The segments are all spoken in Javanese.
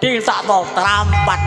gedhe sak to trampat.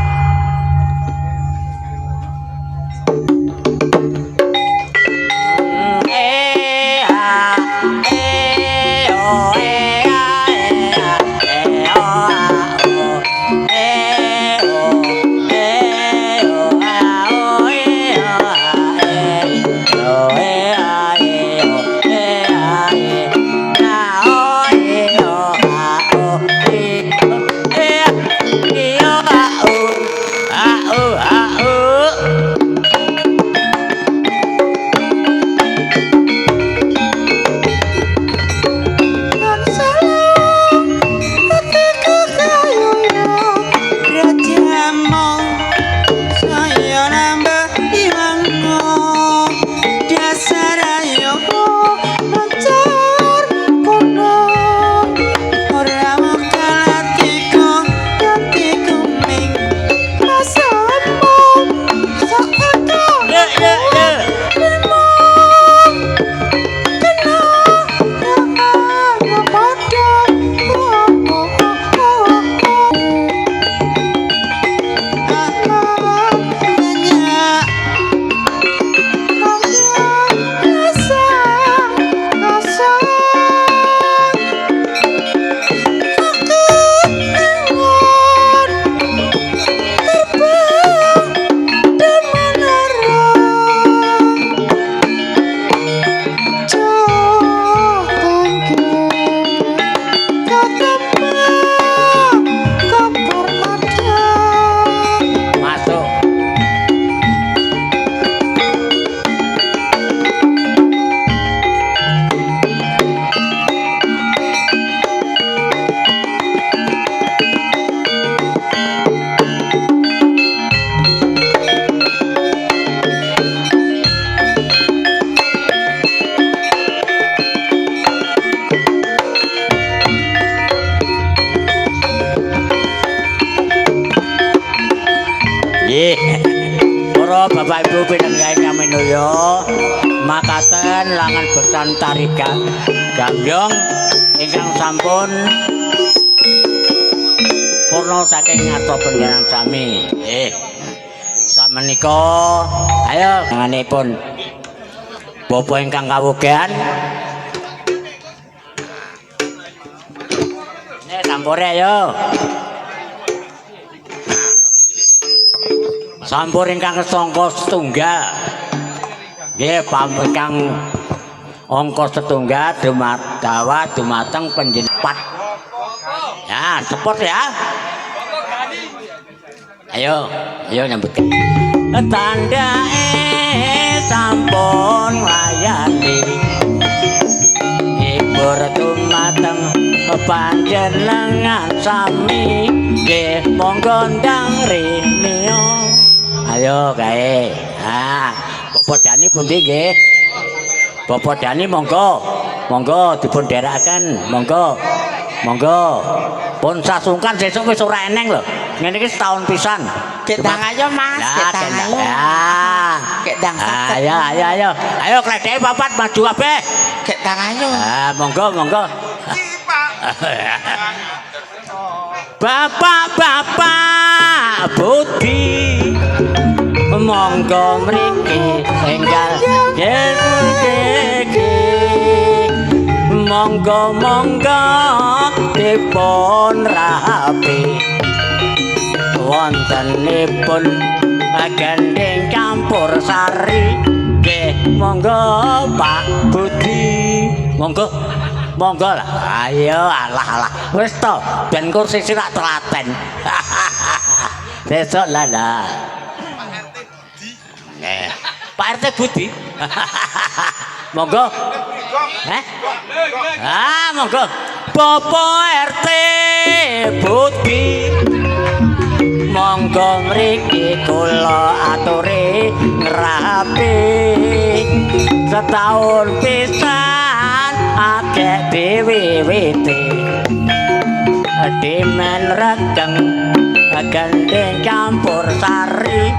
Para Bapak Ibu pinengahe minuya makaten langan beksan tariga gambyong ingkang sampun purna saking ngarsa panjenengan sami. Sakmenika ayo panjenenganipun Bapak ingkang kawugian sampure ayo. Sampur ingkang sangka setunggal. Nggih ingkang angka setunggal dawa dumateng panjenengan. Ya, sepot ya. Ayo nyambut. Tandake sampun nglayani. Ibur dumateng panjenengan sami. Nggih monggo ndang riniya. Ayo kae. Bapak Dani pundi nggih? Bapak Dani monggo dipun dherekaken, monggo. Pun sasungkan sesuk wis ora eneng lho. Ngene iki setahun pisan. Kek ndang ayo Mas, kek ndang ayo. Kek ndang sakit. Ayo. Ayo kledeke papat maju kabeh. Kek ndang ayo. Monggo. Bapak Budi monggo mriki enggal dhewe monggo dipun rapi wontenipun gandeng campur sari nggih monggo Pak Budi monggo lah ayo alah wis to ben kursi sirak telaten besok lah Pak RT Budi. Monggo. Monggo. Bapak RT Budi. Monggo mriki kula aturi ngrapi. Setahun pisan akeh diwiwiti. Dimen regeng gandeng campur sari.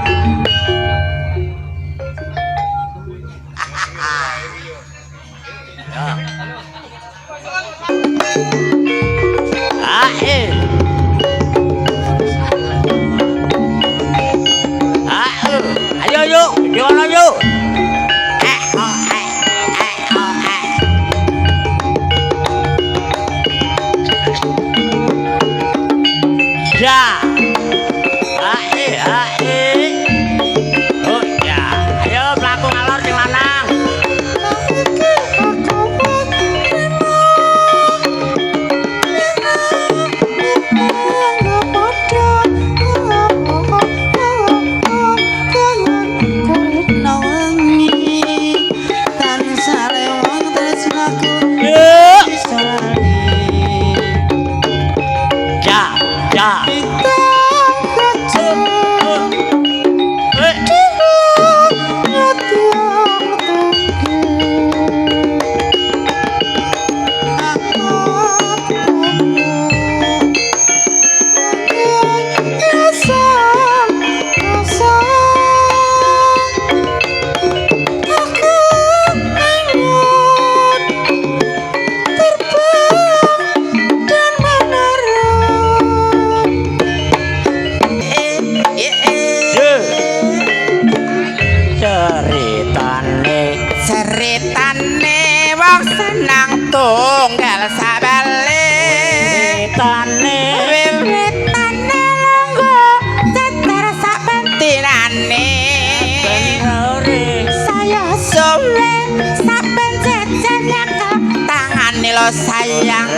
sayang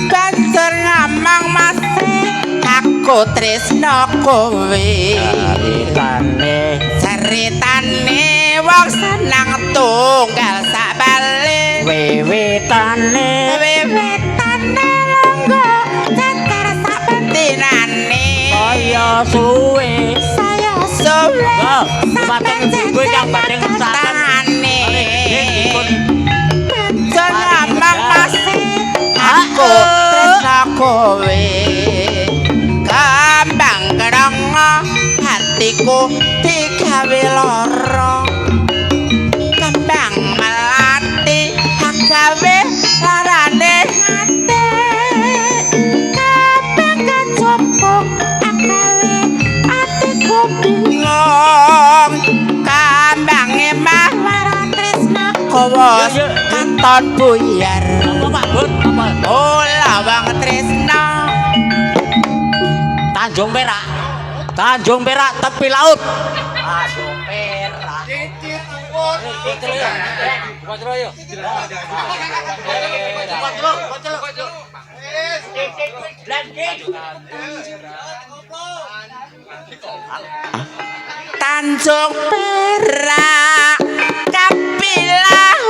banjur ngomong masih aku tresno kowe ceritane wong seneng tunggal sak bali wiwitane longgo cetar sak pentinane saya suwe sampai gue yang badeng tangane banjur ngomong masih aku tresno kowe kambang kerongo hatiku digawe lara kembang melati gawe larane ati kambang kecopok gawe atiku bingung kambange mah lara tresna kowos katon buyar oh lawang tresna Tanjung Perak tepi laut. Tanjung Perak. Tanjung Perak Kapilau.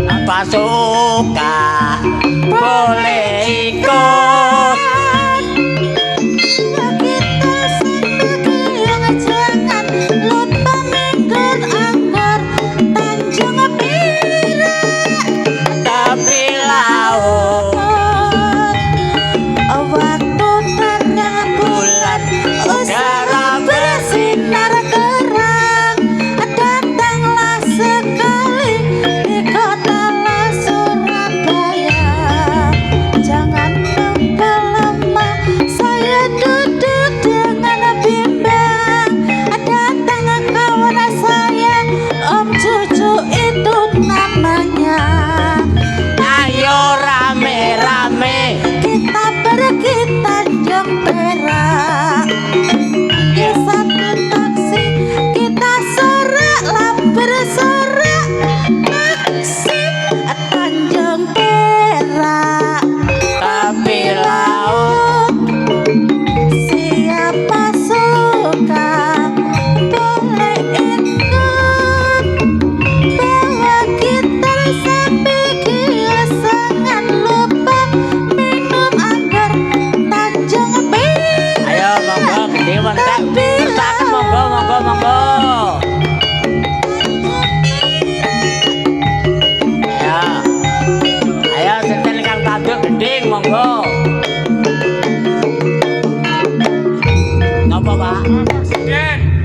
Apa suka boleh ikut.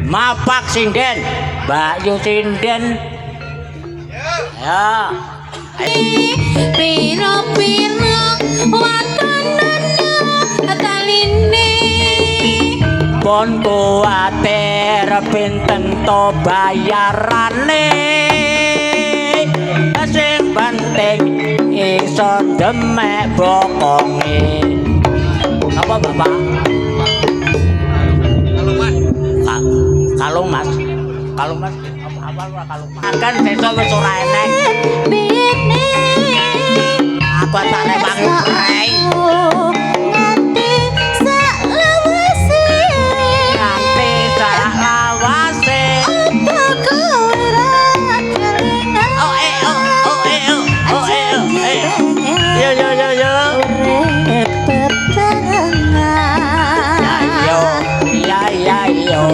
Mapak sinden, Mbak Yu sinden. Ya. Piro-piro watonana kaline Pon kuwatir pinten to bayarane. Sing penting iso demek bokonge. Apa Bapak? Kalung mas apa kalung mas kan sesuk wis ora eneng aku tak lewang rei nganti sak lawase apa kowe ra kelingan yo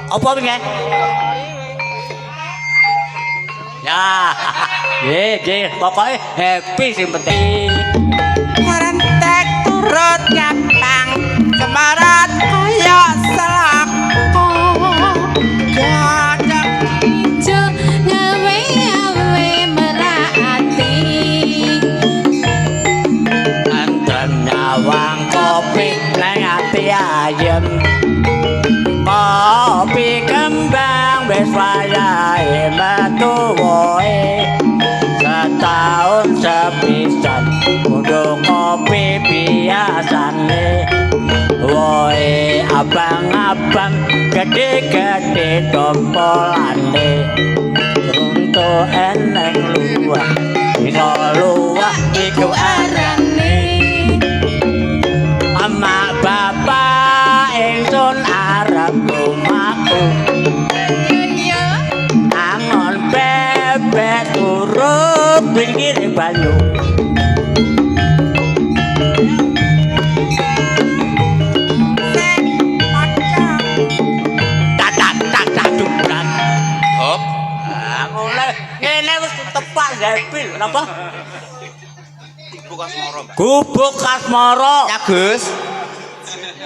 apa pengen? Ya, nggih, pokoknya happy sing penting. Rentek turut nyapang semarat kaya selako. Gadang ijo gawe gede-gede tompolane runtuh eneng luwah iso luwah iku arane ama bapak ingsun arep lumaku angon bebek turut pinggir banyu Napa? Gubuk Asmara. Ya Gus.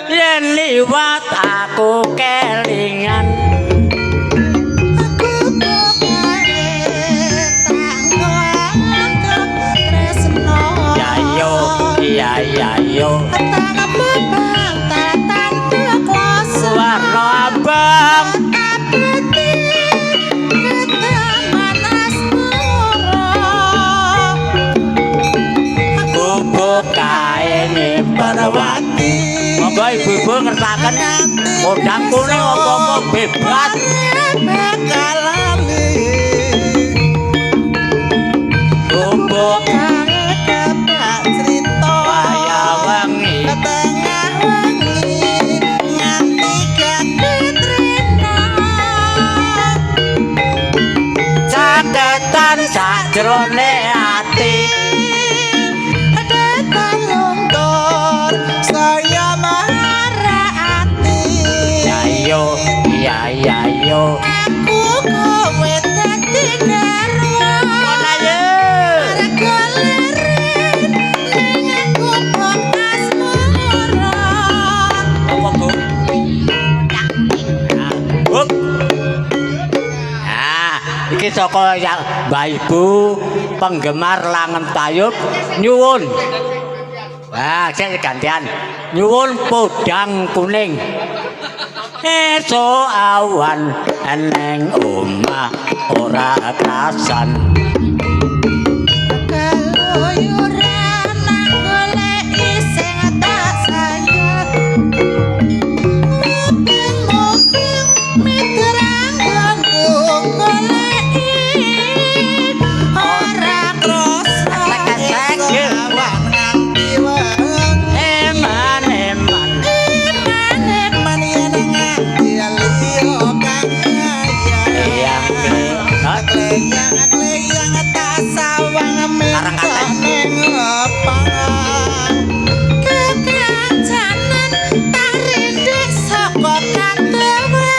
Yen liwat aku kelingan. Ya yo. Warna abang. Parawati monggo ibu-ibu ngertaken kodang kuning apa-apa bebas bekalane gubuk kepak cerita waya wengi tengah wengi nganti katrina caketan sajrone ati yo aku kowe dadi garwa ayo regolerin ning aku asmara apa Bu iki saka Mbah Ibu penggemar Langen Tayub nyuwun sik gantian nyuwun podang kuning esuk awan eneng omah ora krasan keluyuran goleki sing tak sayang mobil miterang ganggung goleki ora krasa awan nganti wengi eman yang tak sawang ning lapangan kekancanan tak rindik saka kantewan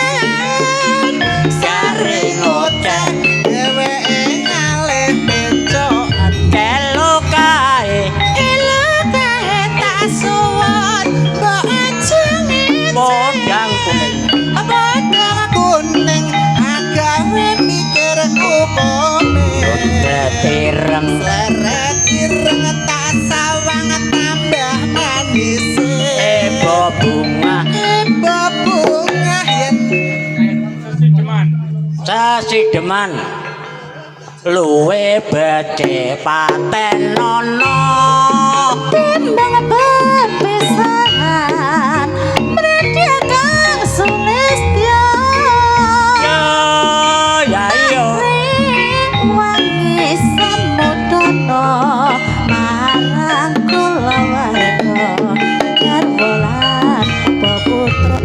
sari ngoceh dheweke ngalih becokan elo kae tak suwon mbok ajengi podang kuning agawe mikir upame Seret ireng tak sawang tambah manis ebo bunga yen Sasideman luwe becik paten nono timbang perpisahan media kang sulistya ya yo wangi samudana marang kula warga karwolan peputra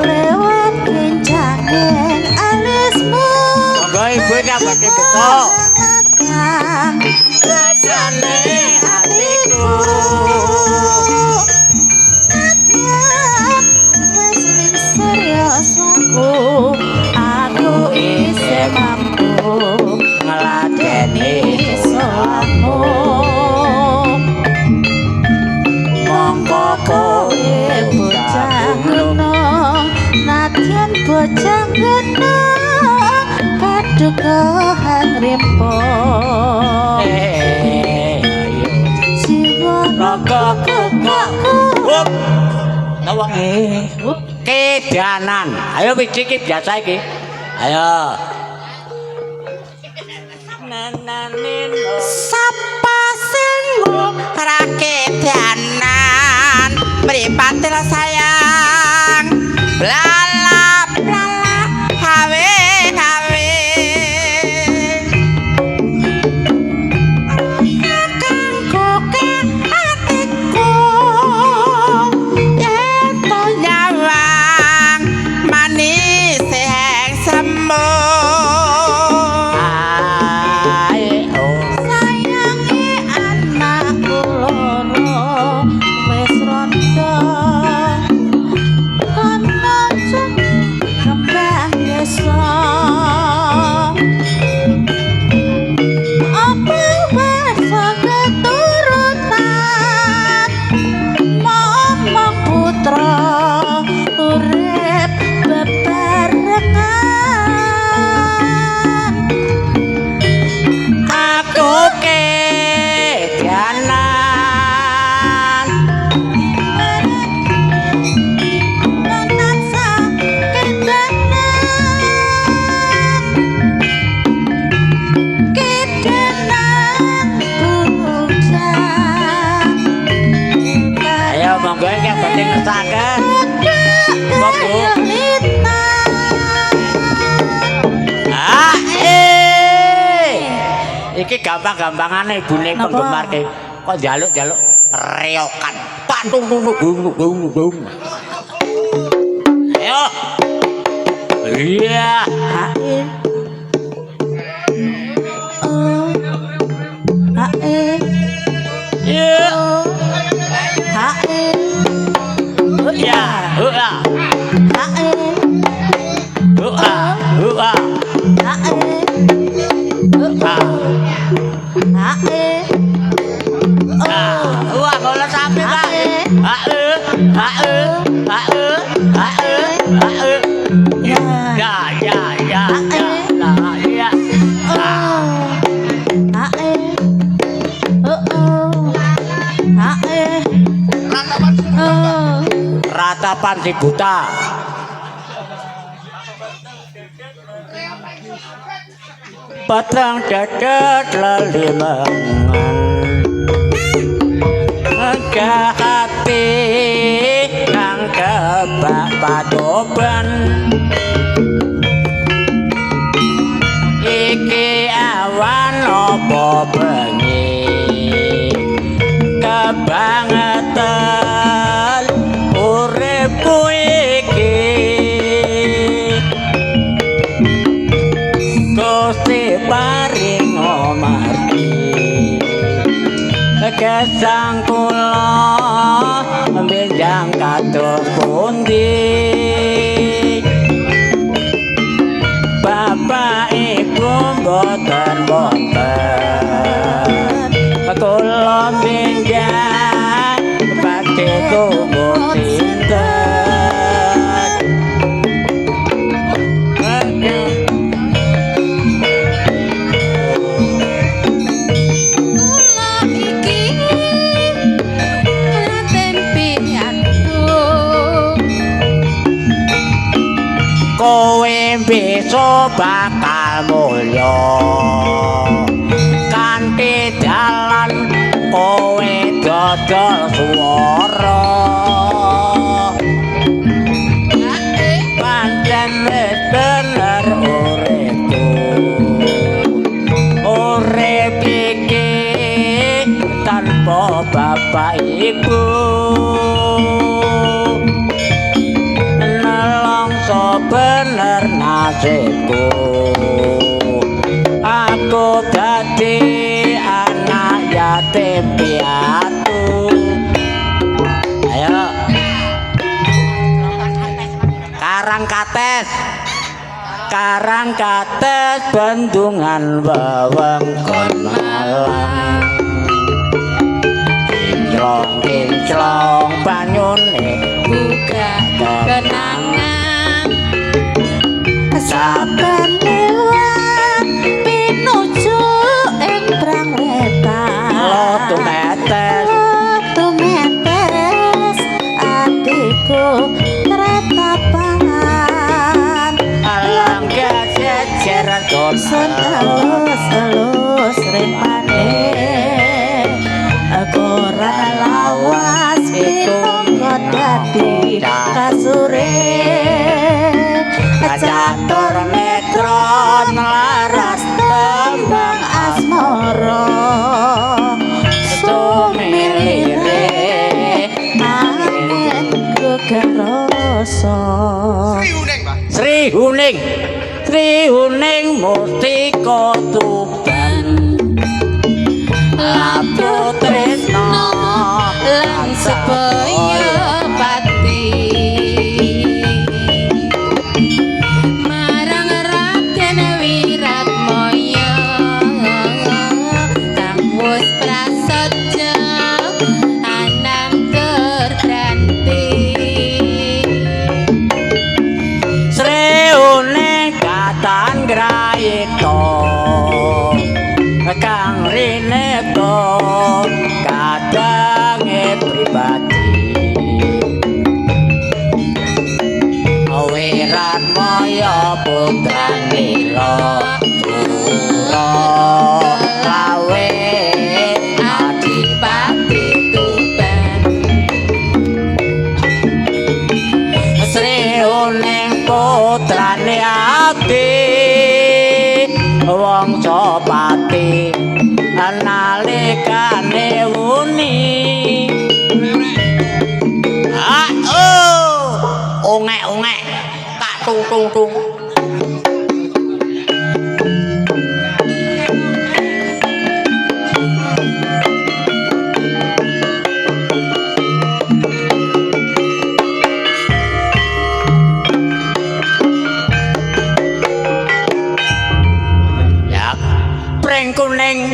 lewat kencanging alismu monggo ibu dapat ketok rasane atiku wis serius aku isih mampu ngladeni soalmu mongko kowe bocah gunung nadyan bocah gunung paduka hangrimpo siwa raga kekakku tawa kedanan ayo wiji iki biasa iki ayo sapa sing rakedanan mripate saya gampang-gampangane ibune penggemar ki kok njaluk-njaluk reokan. Patung gung. Ayo. Iya. Iya. Wah, bola sapi, Pak. Ratapan si buta. Patang dadat lelimangan Enggak hati nang kebak padoban Iki awan opo bengi Kebangetan uripku iki Gusti paring omarti Kesang kula benjang kados pundi Bapak Ibu boten kula benjang badhe tunggu sinten kowe besok bakal mulya kanthi dalan kowe dodol swara pancen wis bener urip iki tanpa bapak ibu bener nasibku aku dadi anak yatim piatu ayo Karang Kates bendungan wewengkon Malang kinclong banyune buka kenangan saben liwat pinuju ing Brang Wetan tumetes atiku retapan alang kejejeran dosan elus rempane aku ora lawas pitongko dadi kasure catur metron laras tembang asmara sumilire aku kerasa Sri Huning Mustika Tuban Lapu Tresno lan sepaya pati marang Raden Wiratmaya kang wis prasaja anantur granti Sri Huning katan grayita kang rineta kadange pribadi Wiratmaya putrane Tura lawe Adipati Tuban Sri Huning putrane Adi Wangsa Pati nalikane wuni ongek-ongek tak tung. Kuning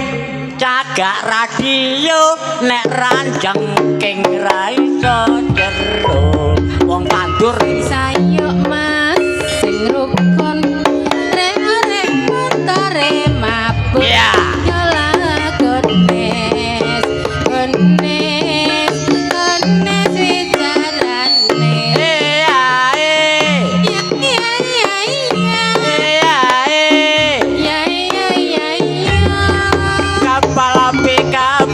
cagak radio nek ranjang king ra iso jero wong tandur sayuk mas sing rukun rek montore mabuk gones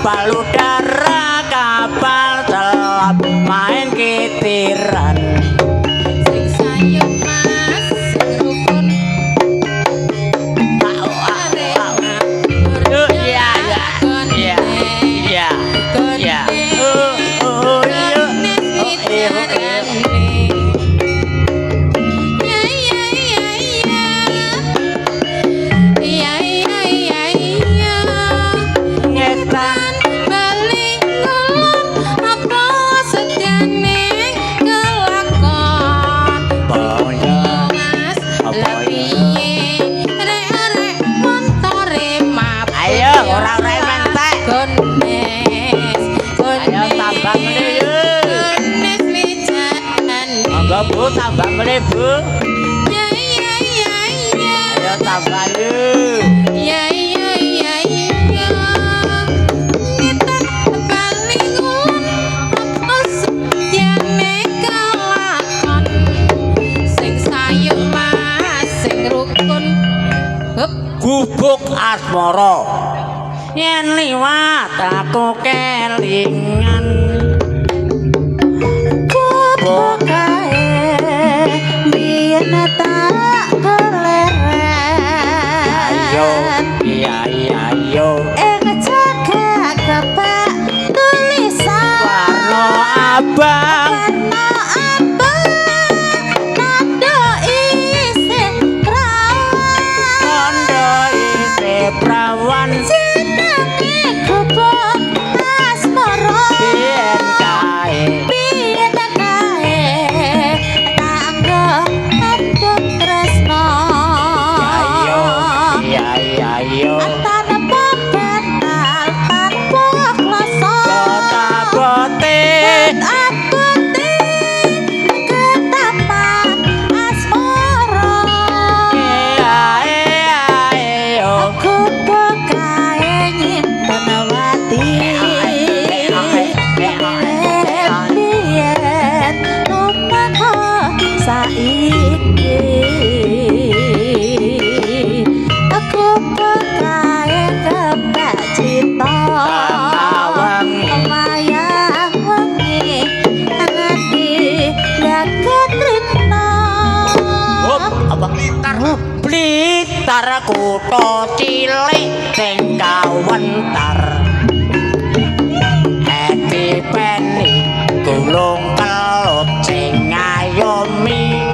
kapal udara kapal selam main kitiran sing sayuk mas sing rukun Bu tambah meneh Bu ayo tambah lu kita palingun apa sedyane kelakon sing sayuk mas sing rukun gubuk asmara yen liwat aku kelingan gubuk tak keleren iya cagak kebak tulisan warna abang nando isi prawan jenenge gubuk asmara biyen kae Blitar kutha cilik sing kawentar Happy Penny gulung kelut sing ngayomi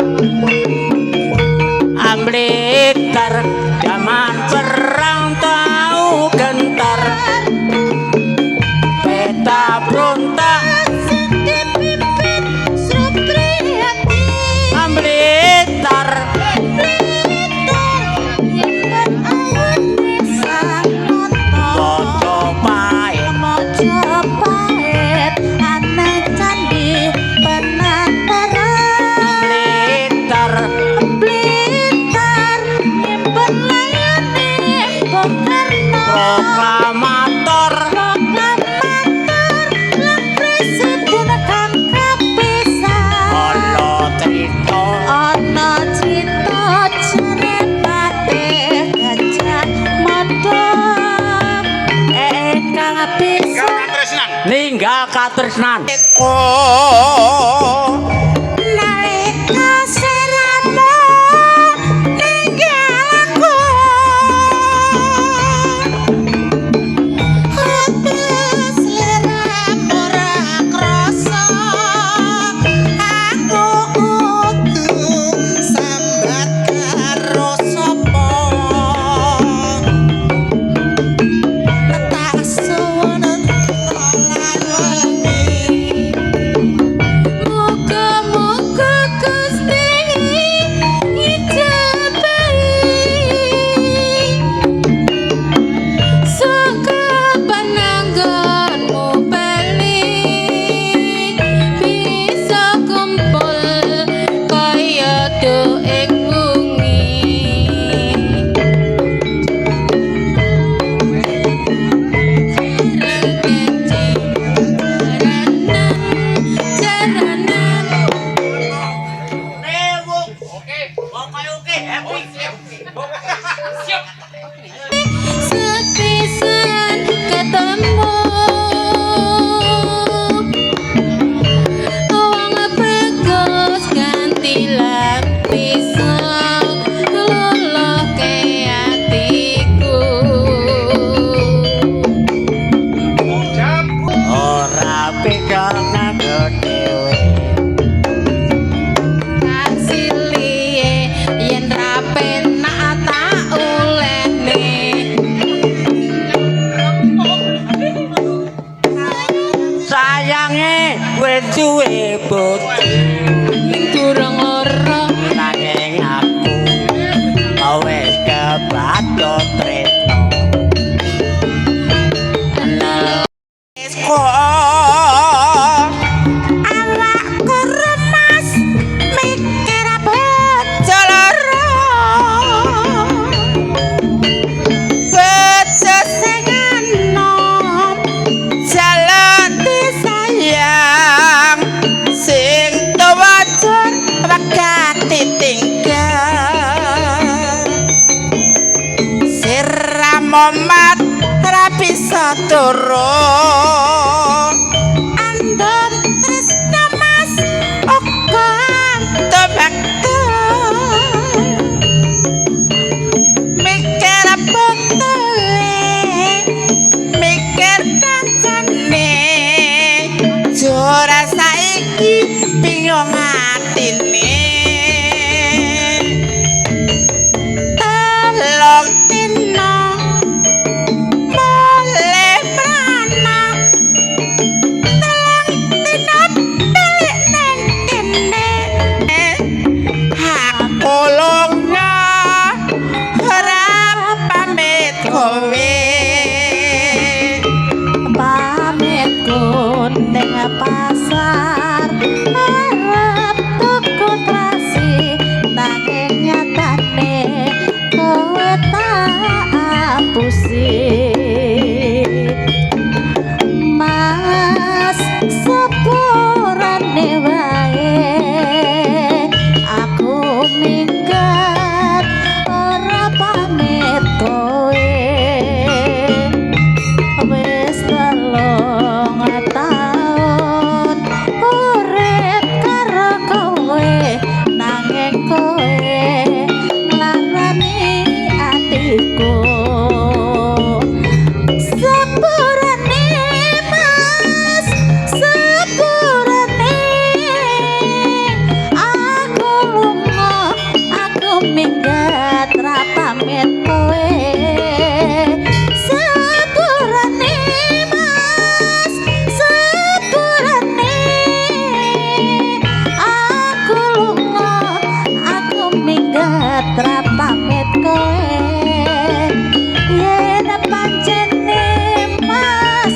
Blitar zaman perang tau gentar peta prontak dipimpin Supriyati Blitar proklamator lan presiden kang kapisah ana crita cerepate Gajah Mada kang kapisah ninggal katresnan nalika serana ninggal aku wis duwe bojo ning durung lara nanging aku wis kebacut tresno wis Awakku remas mikir bojo loro. Bojo sing enom jalan disayang sing tuwa jur wegah ditinggal. Siram momat ora bisa turun andon tresno mas uga antobaktul mikir botole mikir kancane jora saiki bingung atine telung dina mulai beranak telung dina balik neng kene aku lunga ora pamit kowe pamit ning pasar arep tuku trasi nanging nyatane kowe tak apusi mas sepurane wae aku minggat ora pamit kowe wis telung taun urip karo kowe nanging kowe nglarani atiku sepurane mas sepurane aku lunga aku minggat ra pamit kowe sepurane mas sepurane aku lunga aku minggat ra pamit kowe yen pancene mas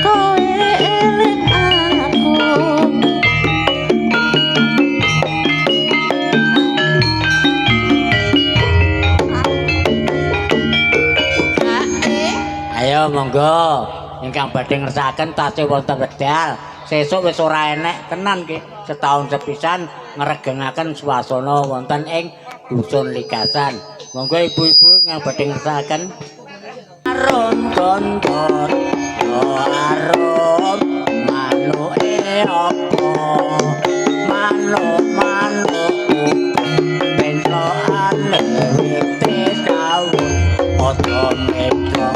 kowe eling aku ayo monggo ingkang badhe ngersakaken tasih wonten wedal sesuk wis ora enek tenan nggih setahun sepisan ngregengaken swasana wonten ing dusun Ligasan monggo ibu-ibu ingkang badhe ngersakaken arum gontor arum manuke apa manuk bento ale wite daun oto metro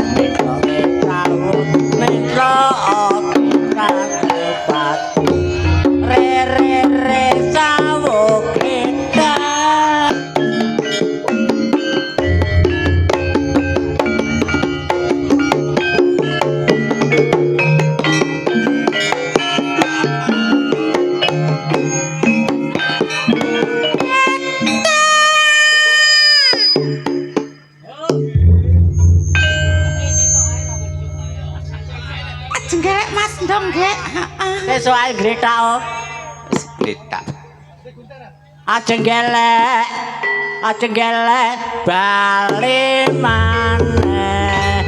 taun metro otra sepatu re sawo kita jenggelek mas ndong gek sesuk ae gretak oh Greta ajeng gelek bali maneh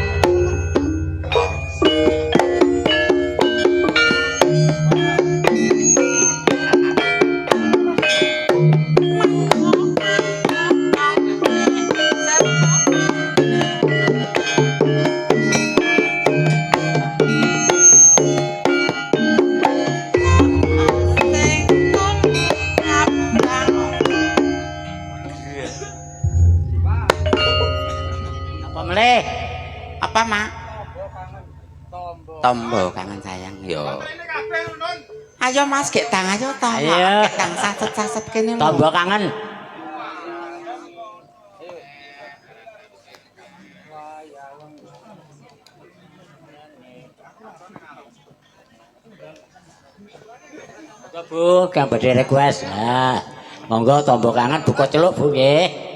melih apa mak tombo kangen sayang yo ayo mas gek tang ayo tang Ayo. gek tang saset kene lho. tombo kangen Bu, kang badhe request. Nah, monggo tombo kangen buka celuk Bu nggih.